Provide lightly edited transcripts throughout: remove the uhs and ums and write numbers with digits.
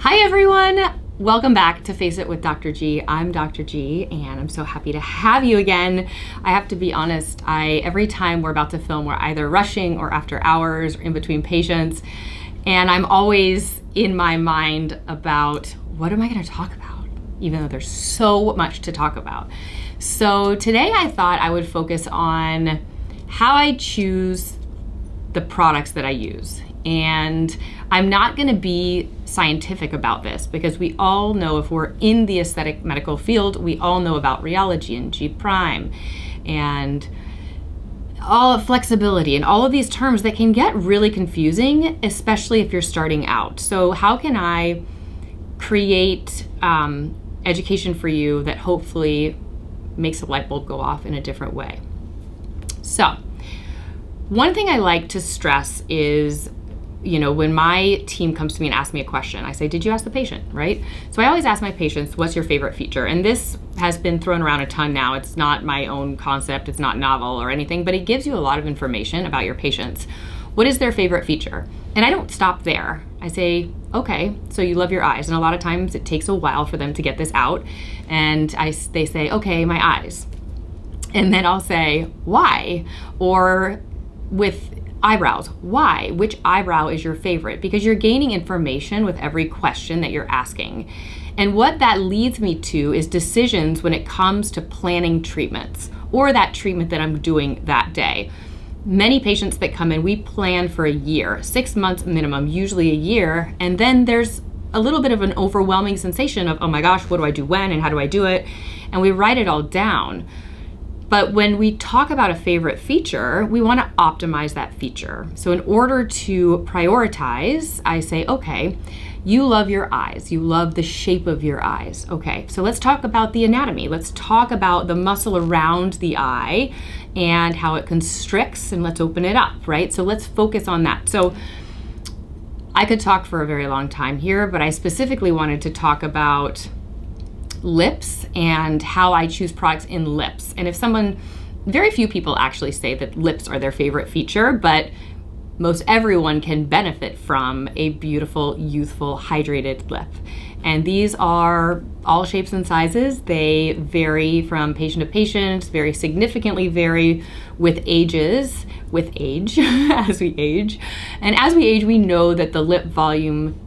Hi everyone! Welcome back to Face It with Dr. G. I'm Dr. G and I'm so happy to have you again. I have to be honest, every time we're about to film, we're either rushing or after hours or in between patients, and I'm always in my mind about what am I going to talk about, even though there's so much to talk about. So today I thought I would focus on how I choose the products that I use. And I'm not going to be scientific about this because we all know, if we're in the aesthetic medical field, we all know about rheology and G prime and all flexibility and all of these terms that can get really confusing, especially if you're starting out. So how can I create education for you that hopefully makes a light bulb go off in a different way? So one thing I like to stress is, when my team comes to me and asks me a question, I say, did you ask the patient, right? So I always ask my patients, what's your favorite feature? And this has been thrown around a ton now. It's not my own concept. It's not novel or anything, but it gives you a lot of information about your patients. What is their favorite feature? And I don't stop there. I say, okay, so you love your eyes. And a lot of times it takes a while for them to get this out. And they say, okay, my eyes. And then I'll say, why? Or with eyebrows, why? Which eyebrow is your favorite? Because you're gaining information with every question that you're asking. And what that leads me to is decisions when it comes to planning treatments or that treatment that I'm doing that day. Many patients that come in, we plan for a year, 6 months minimum, usually a year. And then there's a little bit of an overwhelming sensation of, oh my gosh, what do I do when and how do I do it? And we write it all down. But when we talk about a favorite feature, we want to optimize that feature. So in order to prioritize, I say, okay, you love your eyes. You love the shape of your eyes. Okay, so let's talk about the anatomy. Let's talk about the muscle around the eye and how it constricts, and let's open it up, right? So let's focus on that. So I could talk for a very long time here, but I specifically wanted to talk about lips and how I choose products in lips. And very few people actually say that lips are their favorite feature, but most everyone can benefit from a beautiful, youthful, hydrated lip. And these are all shapes and sizes. They vary from patient to patient, very significantly vary with age, as we age. And as we age, we know that the lip volume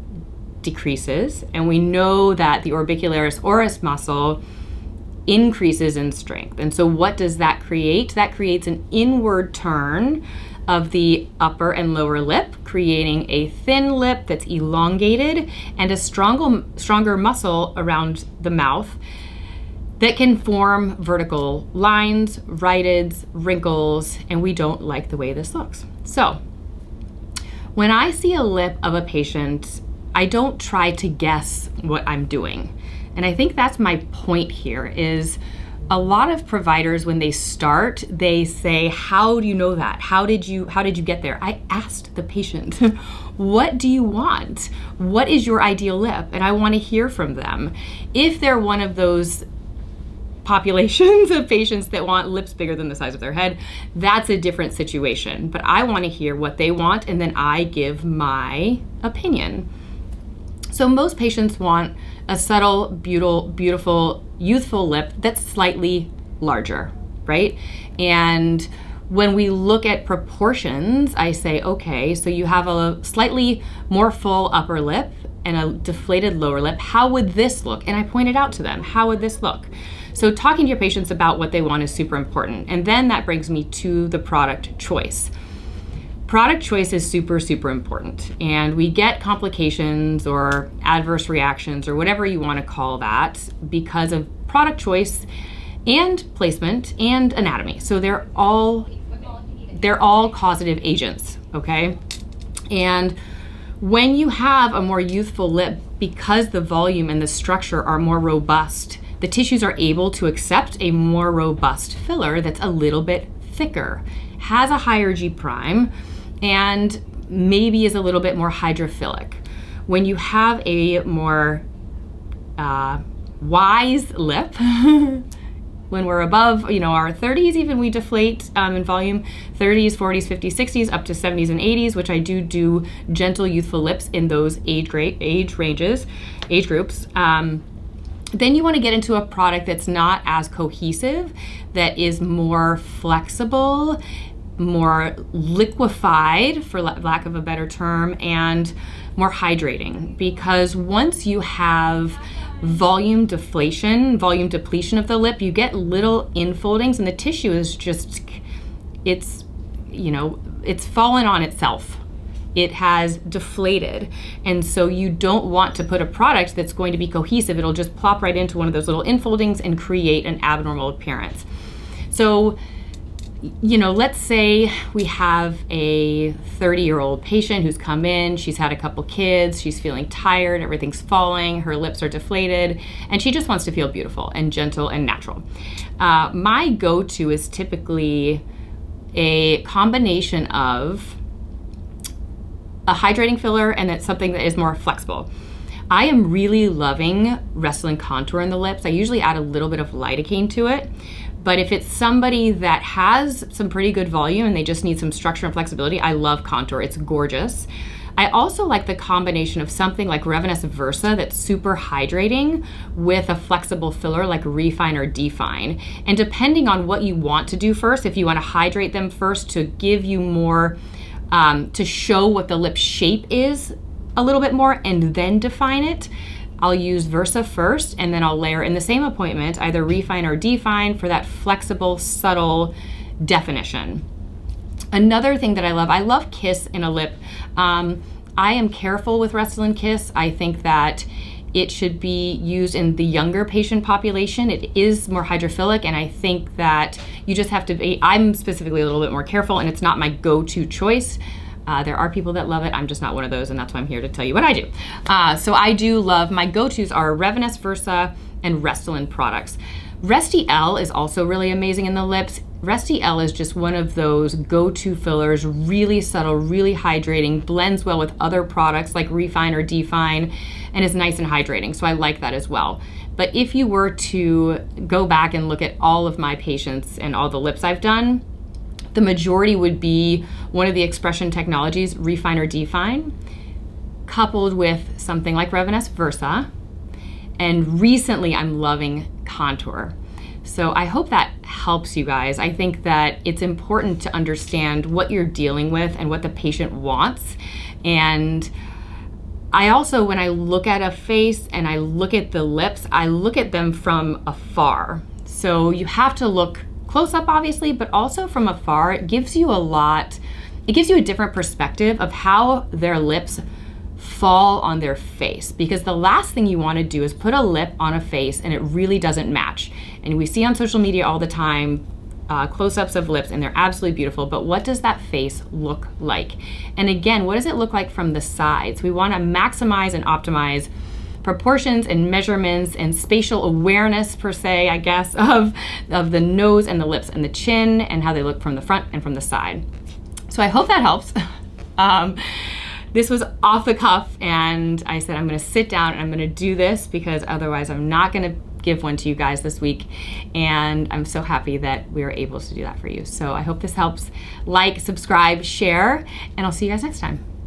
decreases, and we know that the orbicularis oris muscle increases in strength. And so what does that create? That creates an inward turn of the upper and lower lip, creating a thin lip that's elongated and a stronger muscle around the mouth that can form vertical lines, rhytids, wrinkles, and we don't like the way this looks. So when I see a lip of a patient, I don't try to guess what I'm doing. And I think that's my point here is a lot of providers, when they start, they say, how do you know that? How did you get there? I asked the patient, what do you want? What is your ideal lip? And I want to hear from them. If they're one of those populations of patients that want lips bigger than the size of their head, that's a different situation. But I want to hear what they want, and then I give my opinion. So most patients want a subtle, beautiful, youthful lip that's slightly larger, right? And when we look at proportions, I say, okay, so you have a slightly more full upper lip and a deflated lower lip. How would this look? And I pointed out to them, how would this look? So talking to your patients about what they want is super important. And then that brings me to the product choice. Product choice is super, super important, and we get complications or adverse reactions or whatever you want to call that because of product choice and placement and anatomy. So they're all causative agents, okay? And when you have a more youthful lip, because the volume and the structure are more robust, the tissues are able to accept a more robust filler that's a little bit thicker, has a higher G prime, and maybe is a little bit more hydrophilic. When you have a more wise lip, When we're above, our 30s, even we deflate in volume, 30s, 40s, 50s, 60s, up to 70s and 80s, which I do gentle, youthful lips in those age groups. Then you want to get into a product that's not as cohesive, that is more flexible, more liquefied, for lack of a better term, and more hydrating. Because once you have volume depletion of the lip, you get little infoldings, and the tissue is just, it's fallen on itself. It has deflated. And so you don't want to put a product that's going to be cohesive. It'll just plop right into one of those little infoldings and create an abnormal appearance. So, let's say we have a 30-year-old patient who's come in, she's had a couple kids, she's feeling tired, everything's falling, her lips are deflated, and she just wants to feel beautiful and gentle and natural. My go-to is typically a combination of a hydrating filler and it's something that is more flexible. I am really loving Restylane Contour in the lips. I usually add a little bit of lidocaine to it. But if it's somebody that has some pretty good volume and they just need some structure and flexibility, I love Contour. It's gorgeous. I also like the combination of something like Revenus Versa that's super hydrating with a flexible filler like Refine or Define. And depending on what you want to do first, if you want to hydrate them first to give you more, to show what the lip shape is a little bit more and then define it, I'll use Versa first, and then I'll layer in the same appointment either Refine or Define for that flexible, subtle definition. Another thing that I love Kiss in a lip. I am careful with Restylane Kiss. I think that it should be used in the younger patient population. It is more hydrophilic, and I think that you just have to be, I'm specifically a little bit more careful, and it's not my go-to choice. There are people that love it. I'm just not one of those, and that's why I'm here to tell you what I do. So I do love, my go-tos are Revenus Versa and Restylane products. Resti L is also really amazing in the lips. Resti L is just one of those go-to fillers, really subtle, really hydrating, blends well with other products like Refine or Define, and is nice and hydrating. So I like that as well. But if you were to go back and look at all of my patients and all the lips I've done, the majority would be one of the expression technologies, Refine or Define, coupled with something like Revenus Versa. And recently I'm loving Contour. So I hope that helps you guys. I think that it's important to understand what you're dealing with and what the patient wants. And I also, when I look at a face and I look at the lips, I look at them from afar. So you have to look close up, obviously, but also from afar. It gives you a different perspective of how their lips fall on their face, because the last thing you want to do is put a lip on a face and it really doesn't match. And we see on social media all the time close-ups of lips, and they're absolutely beautiful, but what does that face look like? And again, what does it look like from the sides? We want to maximize and optimize proportions and measurements and spatial awareness, per se, I guess, of the nose and the lips and the chin and how they look from the front and from the side. So I hope that helps. This was off the cuff, and I said I'm going to sit down and I'm going to do this because otherwise I'm not going to give one to you guys this week, and I'm so happy that we were able to do that for you. So I hope this helps. Like, subscribe, share, and I'll see you guys next time.